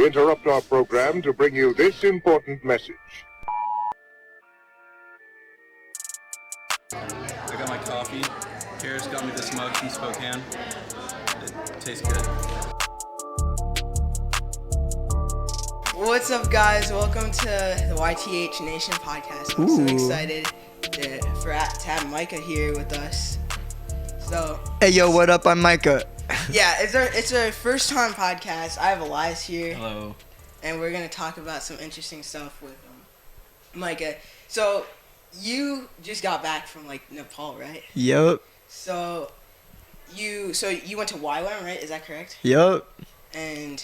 We interrupt our program to bring you this important message. I got my coffee. Karis got me this mug from Spokane. It tastes good. What's up, guys? Welcome to the YTH Nation podcast. I'm so excited to have Micah here with us. So, hey, yo, what up? I'm Micah. Yeah, it's our first time podcast. I have Elias here. Hello. And we're gonna talk about some interesting stuff with Micah. So you just got back from Nepal, right? Yup. So you went to YWAM, right? Is that correct? Yup. And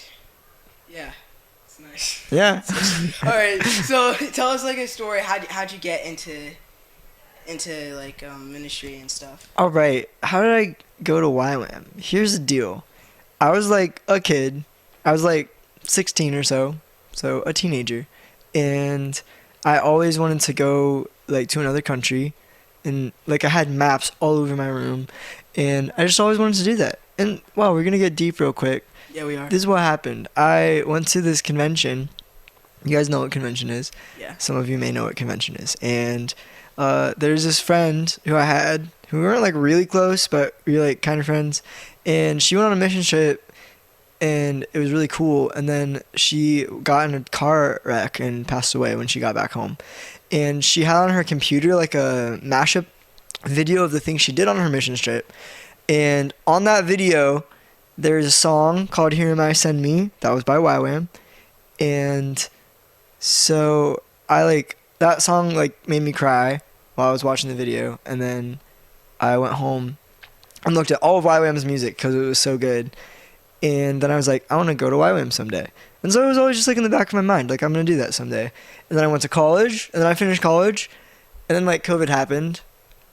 yeah, it's nice. Yeah. All right. So tell us a story. How'd you get into ministry and stuff? All right. How did I go to YWAM? Here's the deal. I was a kid. I was 16 or so a teenager, and I always wanted to go to another country, and I had maps all over my room, and I just always wanted to do that. And wow, we're gonna get deep real quick. Yeah, we are. This is what happened. I went to this convention. You guys know what convention is. Yeah. Some of you may know what convention is. And there's this friend who I had who we weren't really close, but we were kind of friends. And she went on a mission trip, and it was really cool. And then she got in a car wreck and passed away when she got back home. And she had on her computer a mashup video of the things she did on her mission trip. And on that video, there's a song called Here Am I, Send Me. That was by YWAM. And so that song made me cry while I was watching the video. And then I went home and looked at all of YWAM's music because it was so good. And then I was I want to go to YWAM someday. And so it was always just in the back of my mind, I'm going to do that someday. And then I went to college, and then I finished college, and then COVID happened,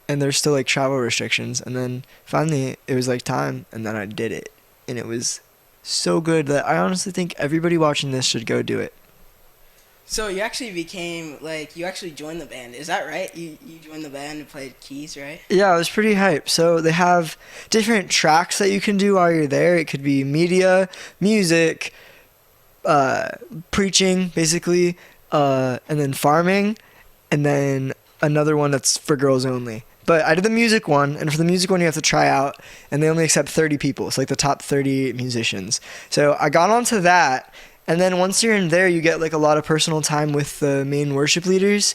and there's still travel restrictions. And then finally it was time, and then I did it. And it was so good that I honestly think everybody watching this should go do it. So you actually became you actually joined the band, is that right? You joined the band and played keys, right? Yeah, it was pretty hype. So they have different tracks that you can do while you're there. It could be media, music, preaching, basically, and then farming, and then another one that's for girls only. But I did the music one, and for the music one you have to try out, and they only accept 30 people. It's the top 30 musicians. So I got onto that. And then once you're in there, you get a lot of personal time with the main worship leaders.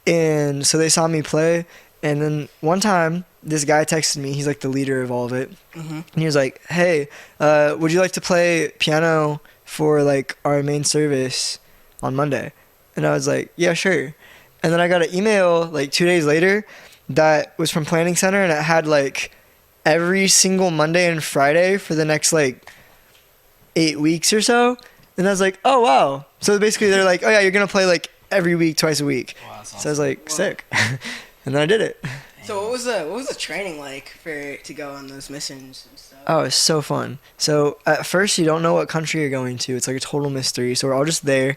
And so they saw me play. And then one time, this guy texted me. He's the leader of all of it. Mm-hmm. And he was like, hey, would you like to play piano for our main service on Monday? And I was like, yeah, sure. And then I got an email 2 days later that was from Planning Center. And it had every single Monday and Friday for the next 8 weeks or so. And I was like, oh, wow. So basically they're oh, yeah, you're going to play every week, twice a week. Wow, that's awesome. So I was sick. And then I did it. So what was the training to go on those missions and stuff? Oh, it's so fun. So at first you don't know what country you're going to. It's a total mystery. So we're all just there.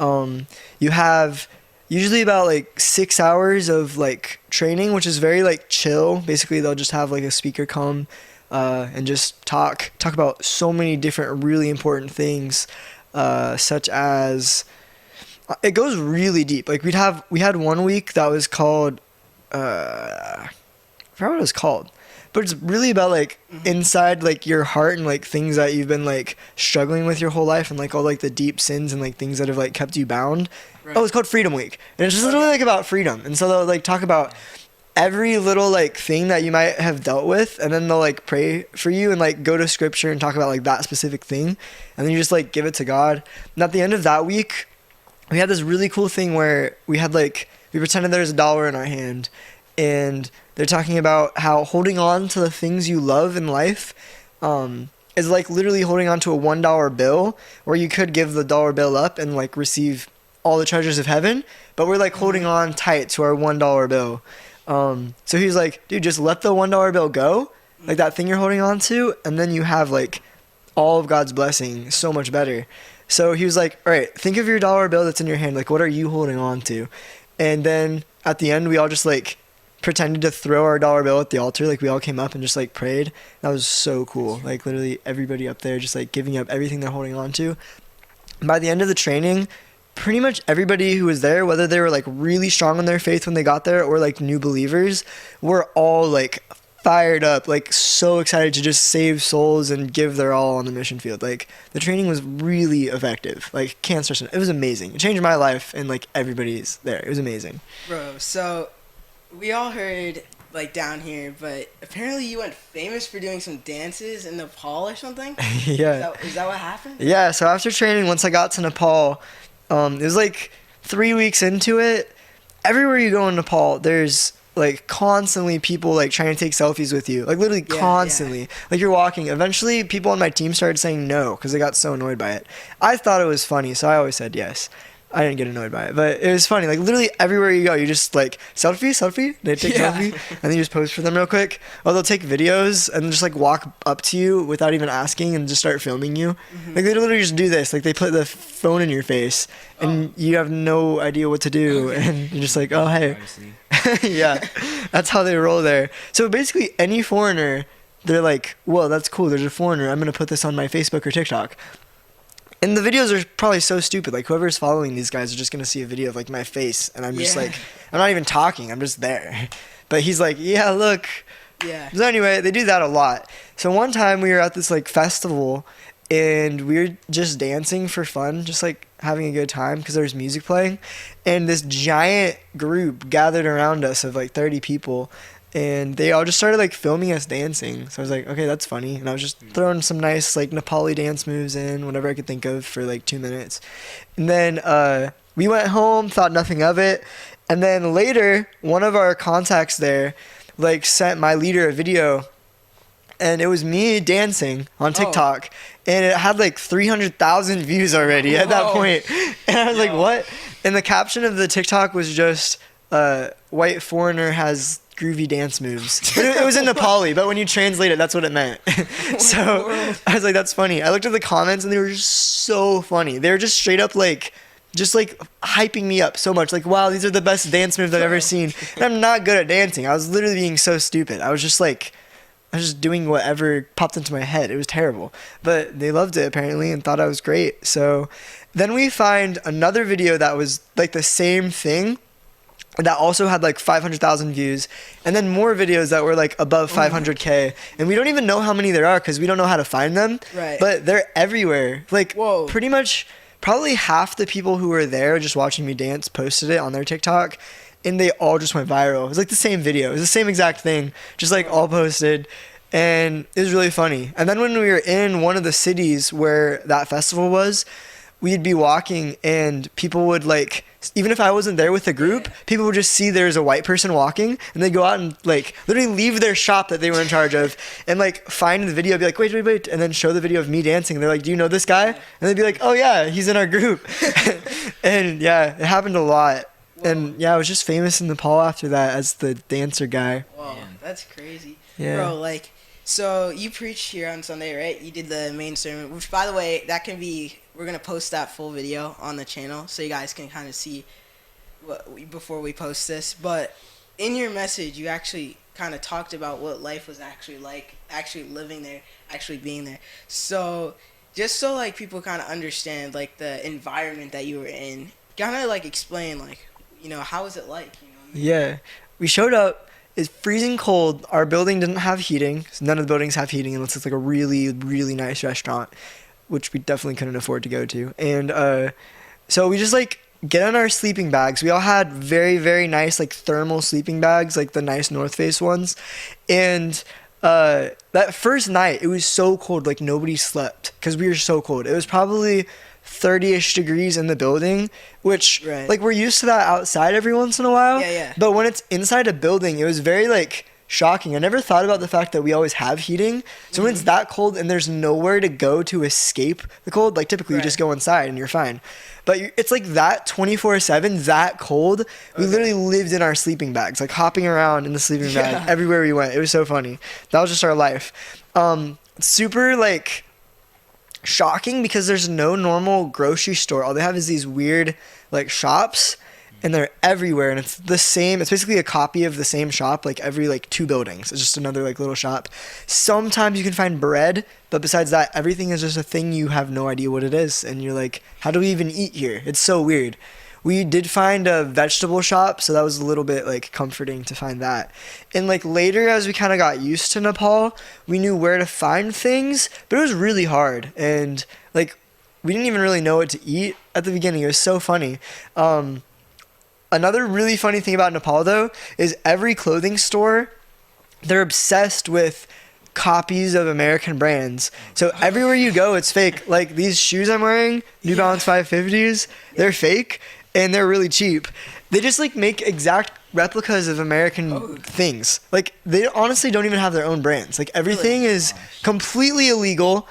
You have usually about 6 hours of training, which is very chill. Basically they'll just have a speaker come and just talk about so many different really important things. Such as it goes really deep. We had 1 week that was called I forgot what it was called, but it's really about inside your heart and things that you've been struggling with your whole life, and all the deep sins and things that have kept you bound. Right. Oh, it's called Freedom Week, and it's just literally about freedom. And so they'll talk about every little thing that you might have dealt with, and then they'll pray for you and go to scripture and talk about that specific thing, and then you just give it to God. And at the end of that week, we had this really cool thing where we had we pretended there was $1 in our hand, and they're talking about how holding on to the things you love in life is literally holding on to a $1 bill, where you could give the dollar bill up and receive all the treasures of heaven, but we're holding on tight to our $1 bill. So he's dude, just let the $1 bill go, that thing you're holding on to, and then you have all of God's blessing so much better. So he was all right, think of your dollar bill that's in your hand, what are you holding on to? And then at the end we all just pretended to throw our dollar bill at the altar. We all came up and just prayed. That was so cool. Literally everybody up there just giving up everything they're holding on to. by the end of the training, pretty much everybody who was there, whether they were like really strong in their faith when they got there or like new believers, were all like fired up, like so excited to just save souls and give their all on the mission field. Like the training was really effective. Like can't stress it. It was amazing. It changed my life and like everybody's there. It was amazing. Bro, so we all heard like down here, but apparently you went famous for doing some dances in Nepal or something? Yeah. Is that what happened? Yeah, so after training, once I got to Nepal, it was like 3 weeks into it. Everywhere you go in Nepal, there's like constantly people like trying to take selfies with you, like literally constantly. Yeah. Like you're walking. Eventually, people on my team started saying no because they got so annoyed by it. I thought it was funny, so I always said yes. I didn't get annoyed by it, but it was funny. Like literally everywhere you go, you just like selfie. They take selfie, and then you just pose for them real quick. Or they'll take videos and just like walk up to you without even asking and just start filming you. Mm-hmm. Like they literally just do this. Like they put the phone in your face, and you have no idea what to do, and you're just like, oh hey, yeah, that's how they roll there. So basically, any foreigner, they're like, well, that's cool. There's a foreigner. I'm gonna put this on my Facebook or TikTok. And the videos are probably so stupid. Like, whoever's following these guys are just going to see a video of, like, my face. And I'm just, like, I'm not even talking. I'm just there. But he's like, yeah, look. Yeah. So anyway, they do that a lot. So one time we were at this, like, festival. And we were just dancing for fun. Just, like, having a good time because there was music playing. And this giant group gathered around us of, like, 30 people. And they all just started, like, filming us dancing. So I was like, okay, that's funny. And I was just throwing some nice, like, Nepali dance moves in, whatever I could think of for, like, 2 minutes. And then we went home, thought nothing of it. And then later, one of our contacts there, like, sent my leader a video. And it was me dancing on TikTok. And it had, like, 300,000 views already at that point. And I was like, what? And the caption of the TikTok was just, white foreigner has groovy dance moves. It was in Nepali, but when you translate it, that's what it meant. So I was like, that's funny. I looked at the comments and they were just so funny. They were just straight up like, just like hyping me up so much. Like, wow, these are the best dance moves I've ever seen. And I'm not good at dancing. I was literally being so stupid. I was just doing whatever popped into my head. It was terrible. But they loved it apparently and thought I was great. So then we find another video that was like the same thing, that also had like 500,000 views, and then more videos that were like above 500K, and we don't even know how many there are because we don't know how to find them. Right. But they're everywhere. Like, pretty much, probably half the people who were there just watching me dance posted it on their TikTok, and they all just went viral. It was like the same video. It was the same exact thing, just like all posted, and it was really funny. And then when we were in one of the cities where that festival was, we'd be walking and people would like, even if I wasn't there with the group, people would just see there's a white person walking and they'd go out and like literally leave their shop that they were in charge of and like find the video, be like, wait, and then show the video of me dancing. And they're like, do you know this guy? And they'd be like, oh yeah, he's in our group. And yeah, it happened a lot. Whoa. And yeah, I was just famous in Nepal after that as the dancer guy. Whoa, that's crazy. Yeah. Bro, like, so you preached here on Sunday, right? You did the main sermon, which by the way, that can be, we're going to post that full video on the channel so you guys can kind of see before we post this. But in your message, you actually kind of talked about what life was actually like, actually living there, actually being there. So just so like people kind of understand like the environment that you were in, kind of like explain like, you know, how was it like? You know what I mean? Yeah, we showed up. It's freezing cold. Our building didn't have heating. So none of the buildings have heating unless it's like a really, really nice restaurant, which we definitely couldn't afford to go to. And so we just like get on our sleeping bags. We all had very, very nice like thermal sleeping bags, like the nice North Face ones. And that first night, it was so cold, like nobody slept because we were so cold. It was probably 30-ish degrees in the building, which like we're used to that outside every once in a while. Yeah. But when it's inside a building, it was very like shocking. I never thought about the fact that we always have heating. So when it's that cold and there's nowhere to go to escape the cold, like typically you just go inside and you're fine. But it's like that 24/7, that cold. We literally lived in our sleeping bags, like hopping around in the sleeping bag everywhere we went. It was so funny. That was just our life. Super like shocking because there's no normal grocery store. All they have is these weird like shops, and they're everywhere, and it's the same. It's basically a copy of the same shop, like every like 2 buildings. It's just another like little shop. Sometimes you can find bread, but besides that, everything is just a thing you have no idea what it is, and you're like, how do we even eat here? It's so weird. We did find a vegetable shop, so that was a little bit like comforting to find that. And like later, as we kind of got used to Nepal, we knew where to find things, but it was really hard, and like we didn't even really know what to eat at the beginning. It was so funny. Another really funny thing about Nepal, though, is every clothing store, they're obsessed with copies of American brands. So everywhere you go, it's fake. Like these shoes I'm wearing, New Balance 550s, they're fake and they're really cheap. They just like make exact replicas of American things. Like they honestly don't even have their own brands. Like everything is completely illegal,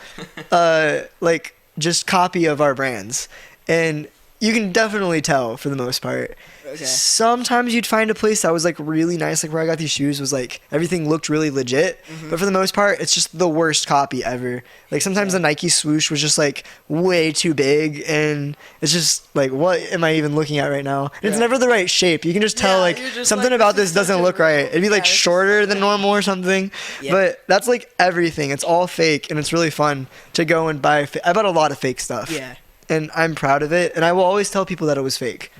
like just copy of our brands. And you can definitely tell for the most part. Okay. Sometimes you'd find a place that was like really nice, like where I got these shoes was like everything looked really legit, but for the most part it's just the worst copy ever. Like sometimes the Nike swoosh was just like way too big, and it's just like, what am I even looking at right now? And it's never the right shape. You can just tell like something like, about this doesn't look right. It'd be like shorter than normal or something, but that's like everything. It's all fake, and it's really fun to go and buy. I bought a lot of fake stuff. Yeah. And I'm proud of it, and I will always tell people that it was fake.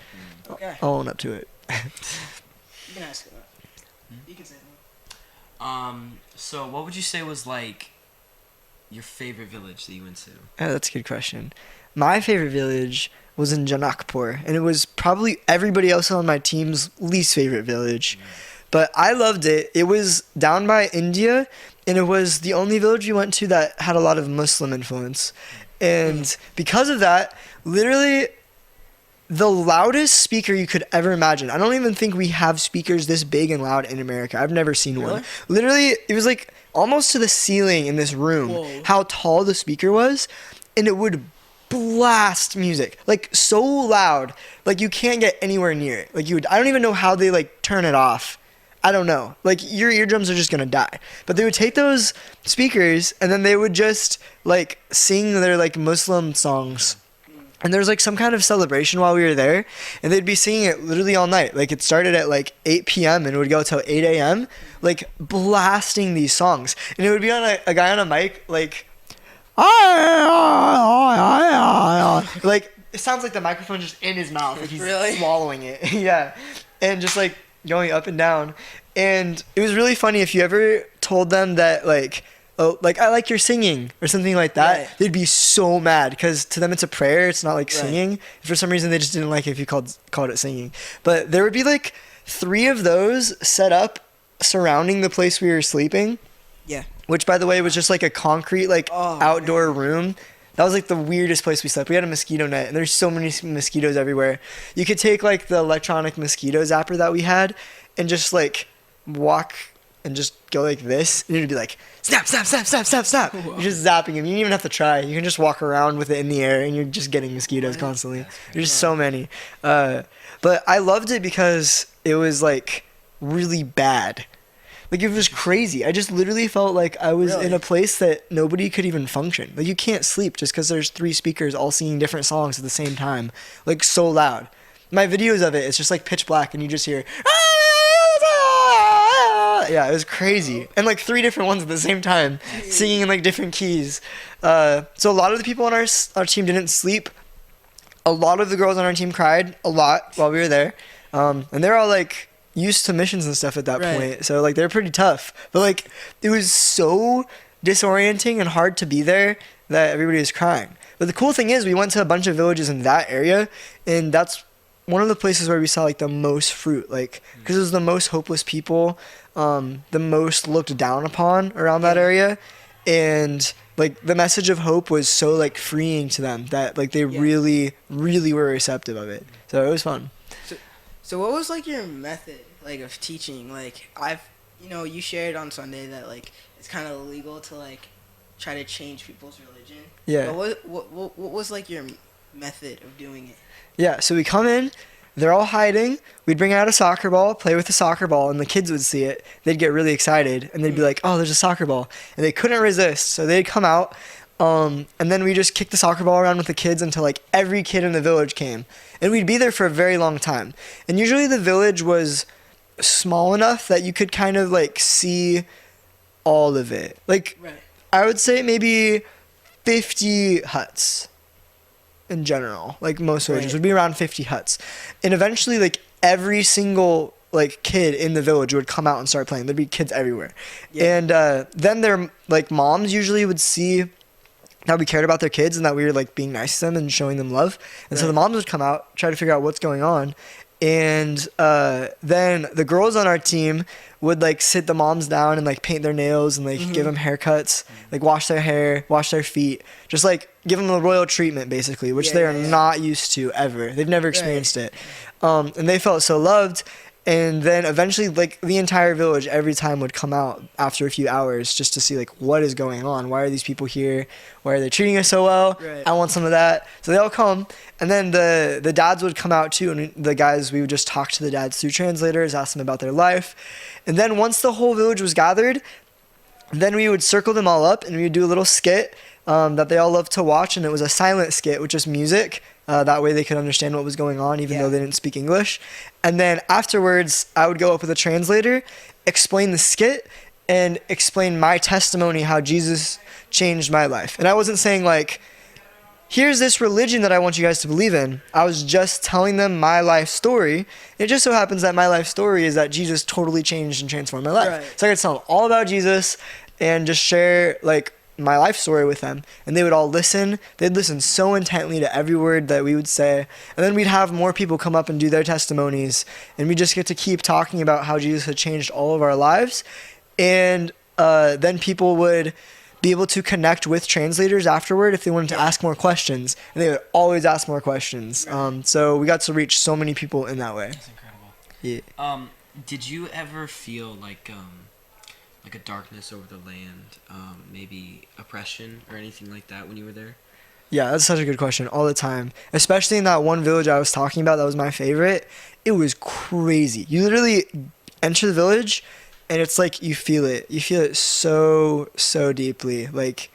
Okay. I'll own up to it. You can ask about it. You can say something. So what would you say was like your favorite village that you went to? Oh, that's a good question. My favorite village was in Janakpur, and it was probably everybody else on my team's least favorite village. But I loved it. It was down by India, and it was the only village we went to that had a lot of Muslim influence. And because of that, literally the loudest speaker you could ever imagine. I don't even think we have speakers this big and loud in America. I've never seen one. Literally, it was like almost to the ceiling in this room, how tall the speaker was, and it would blast music like so loud, like you can't get anywhere near it. Like I don't even know how they like turn it off. I don't know. Like your eardrums are just gonna die. But they would take those speakers and then they would just like sing their like Muslim songs. And there was like some kind of celebration while we were there, and they'd be singing it literally all night. Like it started at like 8 p.m. and it would go till 8 a.m. like blasting these songs. And it would be on a guy on a mic like like it sounds like the microphone just in his mouth, like he's swallowing it. Yeah. And just like going up and down. And it was really funny if you ever told them that like, oh, like I like your singing or something like that, they'd be so mad because to them it's a prayer, it's not like singing. For some reason they just didn't like it if you called it singing. But there would be like 3 of those set up surrounding the place we were sleeping. Yeah. Which by the way was just like a concrete like outdoor room. That was like the weirdest place we slept. We had a mosquito net, and there's so many mosquitoes everywhere. You could take like the electronic mosquito zapper that we had and just like walk and just go like this, and it'd be like snap, snap, snap, snap, snap, snap. You're just zapping them. You don't even have to try. You can just walk around with it in the air, and you're just getting mosquitoes constantly. There's just so many. But I loved it because it was like really bad. Like it was crazy. I just literally felt like I was in a place that nobody could even function. Like you can't sleep just because there's 3 speakers all singing different songs at the same time, like so loud. My videos of it, it's just like pitch black, and you just hear. Yeah, it was crazy, and like 3 different ones at the same time, singing in like different keys. So a lot of the people on our team didn't sleep. A lot of the girls on our team cried a lot while we were there, and they're all like used to missions and stuff at that point, so like they're pretty tough. But like it was so disorienting and hard to be there that everybody was crying. But the cool thing is we went to a bunch of villages in that area, and that's one of the places where we saw like the most fruit, like because it was the most hopeless people, the most looked down upon around that area, and like the message of hope was so like freeing to them that like they really were receptive of it. So it was fun. So what was like your method like of teaching? Like you shared on Sunday that like it's kind of illegal to like try to change people's religion. Yeah. But what was like your method of doing it? Yeah, so we come in, they're all hiding, we'd bring out a soccer ball, play with the soccer ball, and the kids would see it. They'd get really excited, and they'd be like, oh, there's a soccer ball. And they couldn't resist, so they'd come out. And then we just kicked the soccer ball around with the kids until like every kid in the village came. And we'd be there for a very long time. And usually the village was small enough that you could kind of like see all of it. Like, Right. I would say maybe 50 huts in general. Like most villages would be around 50 huts. And eventually like every single like kid in the village would come out and start playing. There'd be kids everywhere. Yeah. And then their like moms usually would see that we cared about their kids and that we were like being nice to them and showing them love. And so the moms would come out, try to figure out what's going on. And then the girls on our team would like sit the moms down and like paint their nails and like give them haircuts, like wash their hair, wash their feet, just like give them the royal treatment basically, which they are not used to ever. They've never experienced it. And they felt so loved. And then eventually, like, the entire village every time would come out after a few hours just to see, like, what is going on? Why are these people here? Why are they treating us so well? Right. I want some of that. So they all come. And then the dads would come out, too. And the guys, we would just talk to the dads through translators, ask them about their life. And then once the whole village was gathered, then we would circle them all up and we would do a little skit that they all loved to watch. And it was a silent skit with just music. That way they could understand what was going on, even though they didn't speak English. And then afterwards, I would go up with a translator, explain the skit, and explain my testimony, how Jesus changed my life. And I wasn't saying, like, here's this religion that I want you guys to believe in. I was just telling them my life story. It just so happens that my life story is that Jesus totally changed and transformed my life. Right. So I could tell them all about Jesus and just share, like, my life story with them, and they would all listen. They'd listen so intently to every word that we would say, and then we'd have more people come up and do their testimonies, and we just get to keep talking about how Jesus had changed all of our lives. And then people would be able to connect with translators afterward if they wanted to ask more questions, and they would always ask more questions. So we got to reach so many people in that way. That's incredible. Yeah. Did you ever feel like a darkness over the land, maybe oppression or anything like that when you were there? Yeah, that's such a good question. All the time. Especially in that one village I was talking about that was my favorite. It was crazy. You literally enter the village and it's like you feel it. You feel it so, so deeply. Like,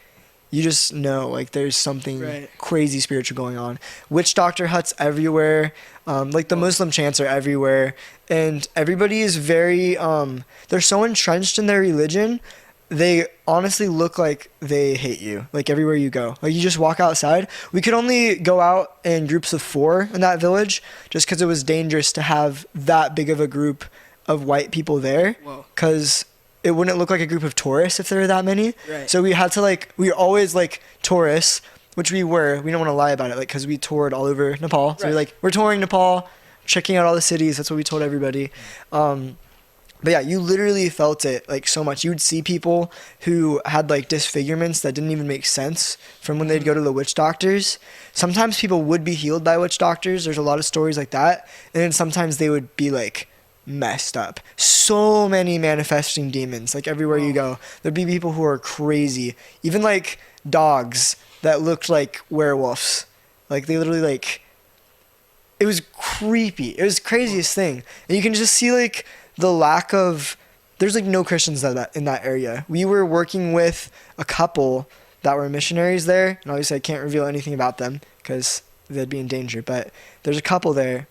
you just know, like, there's something crazy spiritual going on. Witch doctor huts everywhere. Like, the Muslim chants are everywhere. And everybody is very, they're so entrenched in their religion, they honestly look like they hate you, like, everywhere you go. Like, you just walk outside. We could only go out in groups of 4 in that village just because it was dangerous to have that big of a group of white people there. Because it wouldn't look like a group of tourists if there were that many. Right. So we had to, like, we were always, like, tourists, which we were. We don't want to lie about it, like, because we toured all over Nepal. So we're touring Nepal, checking out all the cities. That's what we told everybody. But yeah, you literally felt it, like, so much. You would see people who had, like, disfigurements that didn't even make sense from when they'd go to the witch doctors. Sometimes people would be healed by witch doctors. There's a lot of stories like that. And then sometimes they would be, like, messed up. So many manifesting demons, like, everywhere you go. There'd be people who are crazy. Even, like, dogs that looked like werewolves. Like, they literally, like, it was creepy. It was the craziest thing. And you can just see, like, the lack of, there's, like, no Christians in that area. We were working with a couple that were missionaries there, and obviously I can't reveal anything about them because they'd be in danger, but there's a couple there,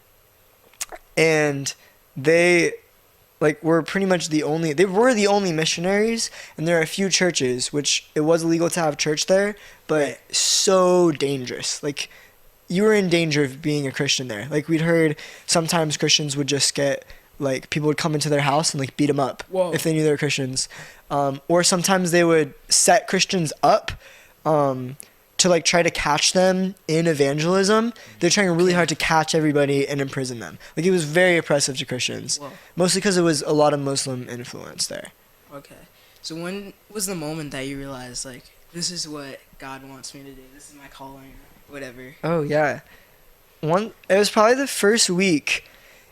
and they, like, were pretty much they were the only missionaries, and there are a few churches, which it was illegal to have church there, but so dangerous. Like, you were in danger of being a Christian there. Like, we'd heard sometimes Christians would just get, like, people would come into their house and, like, beat them up if they knew they were Christians. Or sometimes they would set Christians up to, like, try to catch them in evangelism. They're trying really hard to catch everybody and imprison them. Like, it was very oppressive to Christians. Mostly because it was a lot of Muslim influence there. Okay. So when was the moment that you realized, like, this is what God wants me to do? This is my calling, or whatever. Oh, yeah. It was probably the first week.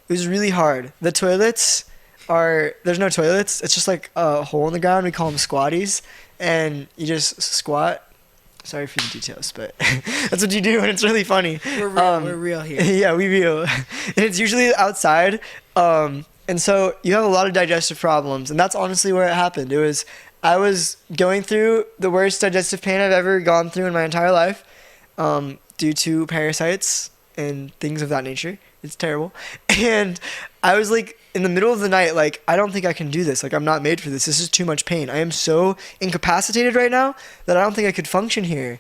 It was really hard. The toilets there's no toilets. It's just, like, a hole in the ground. We call them squatties. And you just squat. Sorry for the details, but that's what you do, and it's really funny. We're real here. Yeah, we real. And it's usually outside. And so you have a lot of digestive problems, and that's honestly where it happened. It was I was going through the worst digestive pain I've ever gone through in my entire life, due to parasites and things of that nature. It's terrible. And I was like, in the middle of the night, like, I don't think I can do this. Like, I'm not made for this. This is too much pain. I am so incapacitated right now that I don't think I could function here,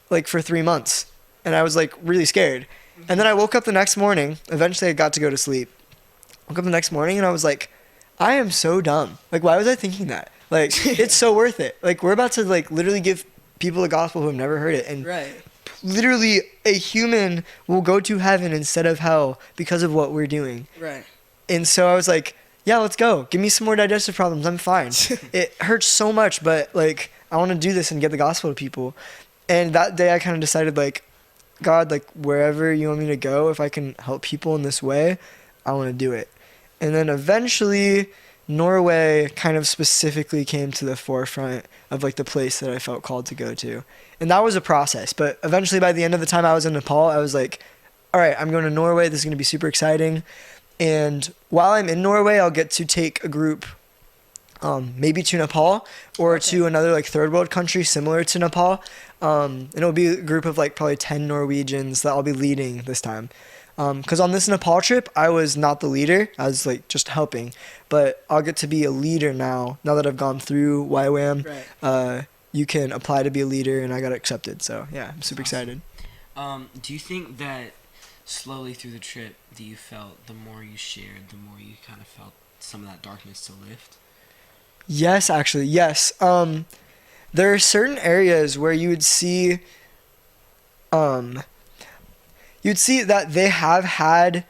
like, for 3 months. And I was, like, really scared. And then I woke up the next morning. Eventually, I got to go to sleep. Woke up the next morning, and I was like, I am so dumb. Like, why was I thinking that? Like, it's so worth it. Like, we're about to, like, literally give people the gospel who have never heard it. And Right. literally, a human will go to heaven instead of hell because of what we're doing. Right. And so I was like, yeah, let's go. Give me some more digestive problems. I'm fine. It hurts so much, but, like, I want to do this and get the gospel to people. And that day I kind of decided, like, God, like, wherever you want me to go, if I can help people in this way, I want to do it. And then eventually Norway kind of specifically came to the forefront of, like, the place that I felt called to go to. And that was a process. But eventually, by the end of the time I was in Nepal, I was like, all right, I'm going to Norway. This is going to be super exciting. And while I'm in Norway, I'll get to take a group maybe to Nepal or to another, like, third world country similar to Nepal. And it'll be a group of, like, probably 10 Norwegians that I'll be leading this time. Because on this Nepal trip, I was not the leader. I was, like, just helping. But I'll get to be a leader now that I've gone through YWAM. Right. You can apply to be a leader, and I got accepted. So, yeah, I'm super excited. Do you think that slowly through the trip that you felt the more you shared, the more you kind of felt some of that darkness to lift? Yes, actually, yes. There are certain areas where you would see that they have had,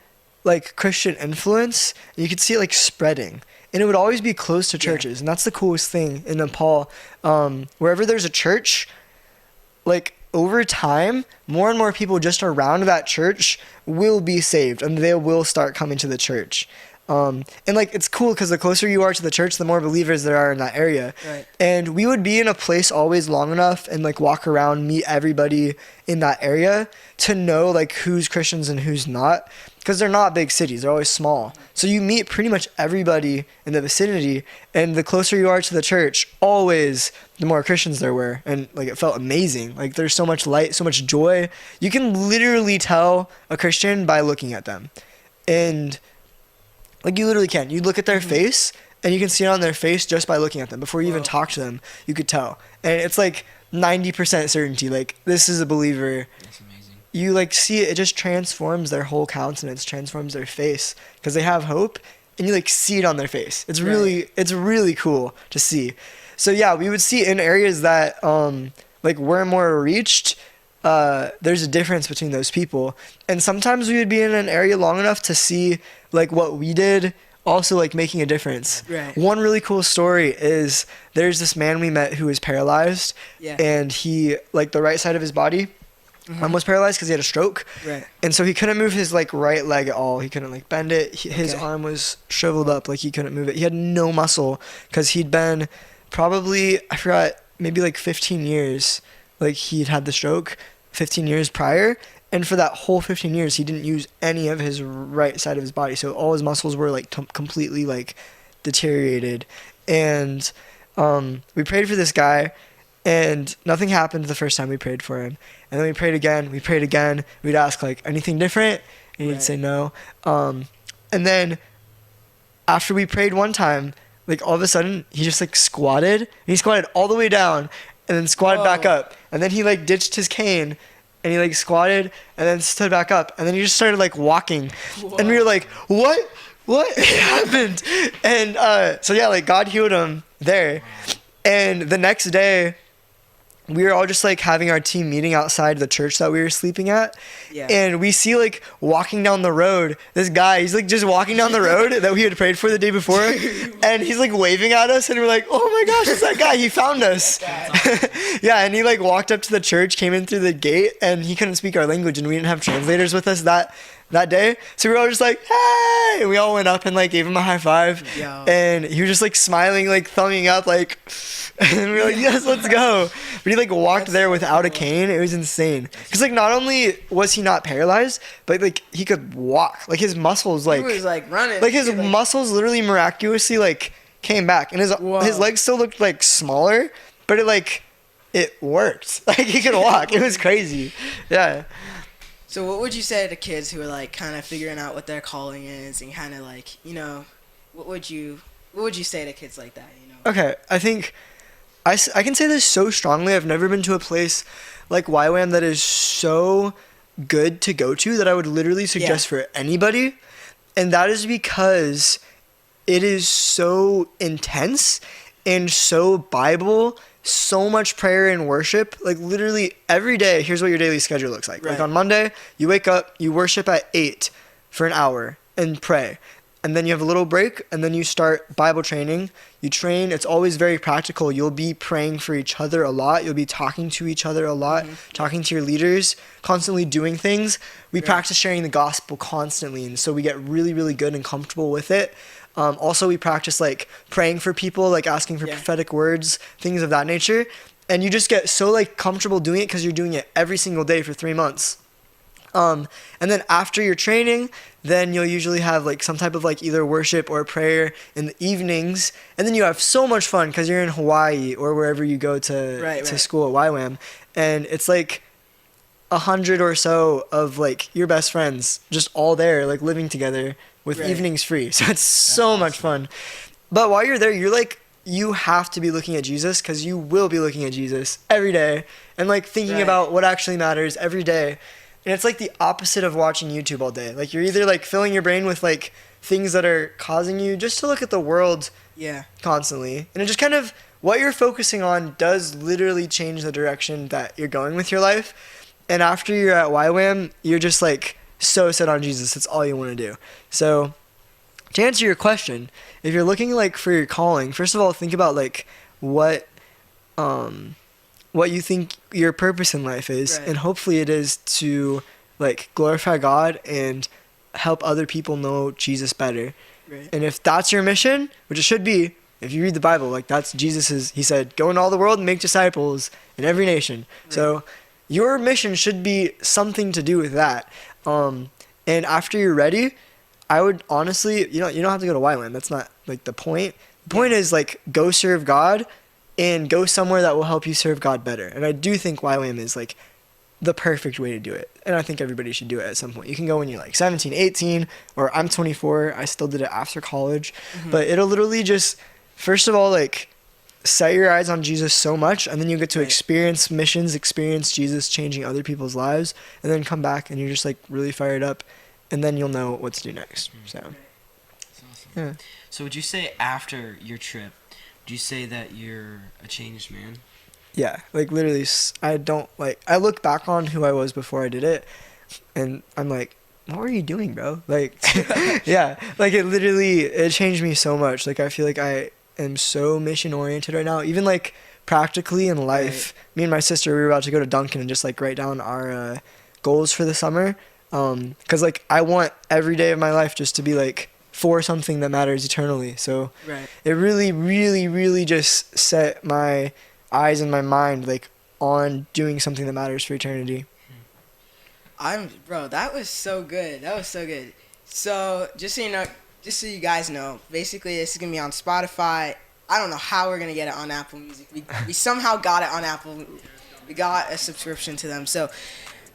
like, Christian influence, and you could see it, like, spreading. And it would always be close to churches, and that's the coolest thing in Nepal. Wherever there's a church, like, over time, more and more people just around that church will be saved, and they will start coming to the church. And, like, it's cool because the closer you are to the church, the more believers there are in that area. Right. And we would be in a place always long enough and, like, walk around, meet everybody in that area to know, like, who's Christians and who's not. Because they're not big cities. They're always small. So you meet pretty much everybody in the vicinity. And the closer you are to the church, always the more Christians there were. And, like, it felt amazing. Like, there's so much light, so much joy. You can literally tell a Christian by looking at them. And, like, you literally can. You look at their face, and you can see it on their face just by looking at them. Before you even talk to them, you could tell. And it's, like, 90% certainty. Like, this is a believer. That's amazing. You, like, see it just transforms their whole countenance, transforms their face, because they have hope, and you, like, see it on their face. It's really cool to see. So, yeah, we would see in areas that, like, were more reached, there's a difference between those people. And sometimes we would be in an area long enough to see, like, what we did also, like, making a difference. Right. One really cool story is there's this man we met who was paralyzed, and he, like, the right side of his body was paralyzed because he had a stroke. Right. And so he couldn't move his, like, right leg at all. He couldn't, like, bend it. His arm was shriveled up, like, he couldn't move it. He had no muscle because he'd been probably, I forgot, maybe, like, 15 years, like, he'd had the stroke 15 years prior. And for that whole 15 years, he didn't use any of his right side of his body. So all his muscles were, like, completely, like, deteriorated. And we prayed for this guy, and nothing happened the first time we prayed for him. And then we prayed again. We'd ask, like, anything different? And he'd say no. And then after we prayed one time, like, all of a sudden, he just, like, squatted. And he squatted all the way down and then squatted back up. And then he, like, ditched his cane. And he, like, squatted and then stood back up. And then he just started, like, walking. Whoa. And we were like, what happened? And so, yeah, like, God healed him there. And the next day, we were all just, like, having our team meeting outside the church that we were sleeping at. Yeah. And we see, like, walking down the road, this guy, he's, like, just walking down the road that we had prayed for the day before. And he's, like, waving at us. And we're like, oh, my gosh, it's that guy. He found us. Yeah, and he, like, walked up to the church, came in through the gate, and he couldn't speak our language. And we didn't have translators with us that day. So we were all just like, hey! And we all went up and, like, gave him a high five. Yo. And he was just, like, smiling, like, thumbing up, like, and we were like, yes, let's go. But he, like, walked there without a cane. It was insane. Because, like, not only was he not paralyzed, but, like, he could walk. Like, his muscles, like... He was, like, running. Like, his muscles literally miraculously, like, came back, and his legs still looked like smaller, but it worked. Like he could walk. It was crazy. Yeah. So what would you say to kids who are like kind of figuring out what their calling is and kind of like, you know, what would you say to kids like that, you know? Okay, I think I can say this so strongly. I've never been to a place like YWAM that is so good to go to that I would literally suggest for anybody. And that is because it is so intense and so Bible, so much prayer and worship. Like literally every day, here's what your daily schedule looks like. Right. Like on Monday, you wake up, you worship at 8 for an hour and pray. And then you have a little break, and then you start Bible training. You train. It's always very practical. You'll be praying for each other a lot. You'll be talking to each other a lot, talking to your leaders, constantly doing things. We practice sharing the gospel constantly, and so we get really, really good and comfortable with it. Also, we practice like praying for people, like asking for prophetic words, things of that nature. And you just get so like comfortable doing it because you're doing it every single day for 3 months. And then after your training, then you'll usually have like some type of like either worship or prayer in the evenings. And then you have so much fun because you're in Hawaii or wherever you go to school at YWAM. And it's like 100 or so of like your best friends just all there, like living together with evenings free. So it's so much fun. But while you're there, you have to be looking at Jesus because you will be looking at Jesus every day and like thinking about what actually matters every day. And it's like the opposite of watching YouTube all day. Like you're either like filling your brain with like things that are causing you just to look at the world constantly. And it just kind of, what you're focusing on does literally change the direction that you're going with your life. And after you're at YWAM, you're just like so set on Jesus. That's all you want to do. So to answer your question, if you're looking like for your calling, first of all, think about like what you think your purpose in life is, and hopefully it is to like glorify God and help other people know Jesus better. And if that's your mission, which it should be, if you read the Bible, like that's Jesus's, he said, go into all the world and make disciples in every nation. So your mission should be something to do with that. And after you're ready, I would honestly, you don't have to go to YWAM. That's not like the point. The point is like go serve God and go somewhere that will help you serve God better. And I do think YWAM is like the perfect way to do it. And I think everybody should do it at some point. You can go when you're like 17, 18, or I'm 24. I still did it after college. But it'll literally just, first of all, like set your eyes on Jesus so much, and then you get to experience missions, experience Jesus changing other people's lives, and then come back and you're just like really fired up, and then you'll know what to do next. So, that's awesome. So would you say after your trip, do you say that you're a changed man? Yeah, like literally, I look back on who I was before I did it, and I'm like, what were you doing, bro? Like, like it changed me so much. Like, I feel like I am so mission oriented right now, even like practically in life. Me and my sister, we were about to go to Dunkin' and just like write down our goals for the summer. Cause like I want every day of my life just to be like for something that matters eternally. So it really, really, really just set my eyes and my mind like on doing something that matters for eternity. Bro, that was so good. So just so you guys know, basically this is gonna be on Spotify. I don't know how we're gonna get it on Apple Music. We somehow got it on Apple. We got a subscription to them, so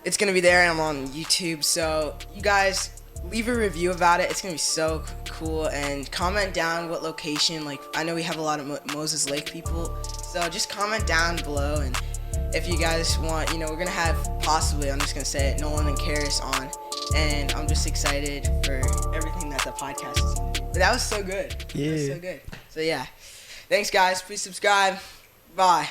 it's gonna be there. And I'm on YouTube, so you guys leave a review about it. It's gonna be so cool, and comment down what location. Like, I know we have a lot of Moses Lake people, so just comment down below. And if you guys want, we're gonna have possibly, I'm just gonna say it, Nolan and Karis on, and I'm just excited for everything that the podcast is gonna do. But that was so good. Yeah. That was so good. So yeah, thanks guys. Please subscribe. Bye.